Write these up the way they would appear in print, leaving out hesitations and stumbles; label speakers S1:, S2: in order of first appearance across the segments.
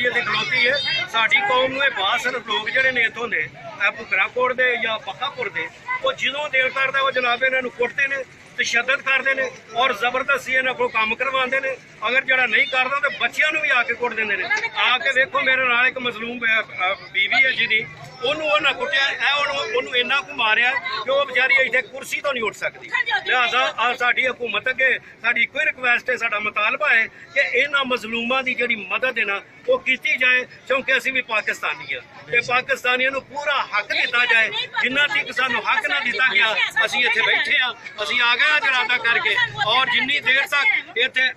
S1: ਜਿਹੜੀ ਅਸੀਂ ਖਲੋਤੀ ਹੈ ਸਾਡੀ ਕੌਮ ਨੂੰ ਇਹ ਬਹੁਤ ਸਾਰੇ ਲੋਕ ਜਿਹੜੇ ਨੇ ਇੱਥੋਂ ਦੇ ਭੁਕਰਾ ਕੋਟ ਦੇ ਜਾਂ ਪੱਕਾਪੁਰ ਦੇ ਉਹ ਜਦੋਂ ਦਿਲ ਕਰਦਾ ਉਹ ਜਨਾਬ ਇਹਨਾਂ ਨੂੰ ਕੁੱਟਦੇ ਨੇ ਤਸ਼ੱਦਦ ਕਰਦੇ ਨੇ ਔਰ ਜ਼ਬਰਦਸਤੀ ਇਹਨਾਂ ਕੋਲ ਕੰਮ ਕਰਵਾਉਂਦੇ ਨੇ। ਅਗਰ ਜਿਹੜਾ ਨਹੀਂ ਕਰਦਾ ਤਾਂ ਬੱਚਿਆਂ ਨੂੰ ਵੀ ਆ ਕੇ ਕੁੱਟ ਦਿੰਦੇ ਨੇ। ਆ ਕੇ ਵੇਖੋ ਮੇਰੇ ਨਾਲ ਇੱਕ ਮਜ਼ਲੂਮ ਬੀਵੀ ਹੈ ਜਿਹਦੀ ਉਹਨੂੰ ਉਹਨਾਂ ਕੁੱਟਿਆ ਉਹਨੂੰ ਇੰਨਾ ਕੁ ਮਾਰਿਆ ਕਿ ਉਹ ਵਿਚਾਰੀ ਇੱਥੇ ਕੁਰਸੀ ਤੋਂ ਨਹੀਂ ਉੱਠ ਸਕਦੀ। ਲਿਹਾਜ਼ਾ ਸਾਡੀ ਹਕੂਮਤ ਅੱਗੇ ਸਾਡੀ ਇੱਕੋ ਹੀ ਰਿਕੁਐਸਟ ਹੈ, ਸਾਡਾ ਮੁਤਾਲਬਾ ਹੈ ਕਿ ਇਹਨਾਂ ਮਜ਼ਲੂਮਾਂ ਦੀ ਜਿਹੜੀ ਮਦਦ ਹੈ ਨਾ ਉਹ ਕੀਤੀ ਜਾਏ, ਕਿਉਂਕਿ ਅਸੀਂ ਵੀ ਪਾਕਿਸਤਾਨੀ ਹਾਂ ਤੇ ਪਾਕਿਸਤਾਨੀਆਂ ਨੂੰ ਪੂਰਾ ਹੱਕ ਦਿੱਤਾ ਜਾਏ। ਜਿੰਨਾ ਤੱਕ ਸਾਨੂੰ ਹੱਕ ਨਾ ਦਿੱਤਾ ਗਿਆ ਅਸੀਂ ਇੱਥੇ ਬੈਠੇ ਹਾਂ, ਅਸੀਂ ਆ ਗਏ ਜਰਾਦਾ ਕਰਕੇ ਔਰ ਜਿੰਨੀ ਦੇਰ ਤੱਕ ਇੱਥੇ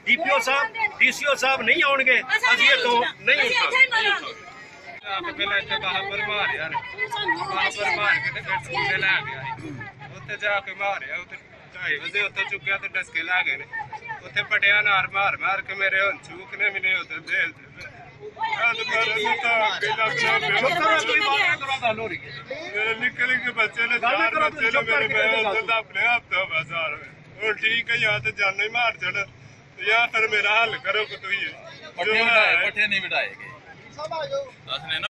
S1: DPO ਸਾਹਿਬ DCO ਸਾਹਿਬ ਨਹੀਂ ਆਉਣਗੇ ਅਸੀਂ ਇੱਥੋਂ ਨਹੀਂ ਉੱਠ ਸਕਦੇ। ਪਹਿਲਾਂ ਇੱਥੇ ਬਾਹਰ ਮਾਰਿਆ ਬਾਹਰ ਮਾਰ ਕੇ ਤੇ ਫਿਰ ਸਕੂਲੇ ਲੈ ਗਿਆ ਉੱਥੇ ਜਾ ਕੇ ਮਾਰਿਆ ਉੱਥੇ 2:30 ਵਜੇ ਉੱਥੇ ਚੁੱਕਿਆ ਤੇ ਡਸਕੇ ਲਾ ਗਏ ਨੇ ਉੱਥੇ ਪਟਿਆ ਨਾਰ ਮਾਰ ਕੇ ਮੇਰੇ ਹੁਣ ਚੂਕ ਨੇ ਮੈਨੇ ਉੱਧਰ ਜੇਲ੍ਹ ਮੇਰੇ ਨਿੱਕੇ ਨਿੱਕੇ ਬੱਚੇ ਨੇ 4 ਬੱਚੇ ਨੇ ਮੇਰੇ ਮੈਂ ਆਪਣੇ ਆਪ ਤੋਂ ਬਾਜ਼ਾਰ ਹੁਣ ਠੀਕ ਹੈ ਜਾਂ ਤੇ ਜਾਨੋਂ ਹੀ ਮਾਰ ਚੜ ਜਾਂ ਫਿਰ ਮੇਰਾ ਹੱਲ ਕਰੋ ਕਿ ਤੁਸੀਂ
S2: ਪੱਠੇ ਨਹੀਂ ਬਿਠਾਏ ਗਏ ਦੱਸ ਨੇ ਨਾ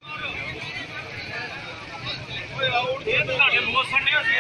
S2: ਇਹ ਤਾਂ ਸਾਡੇ ਮੌਸਮ ਨੇ ਅਸੀਂ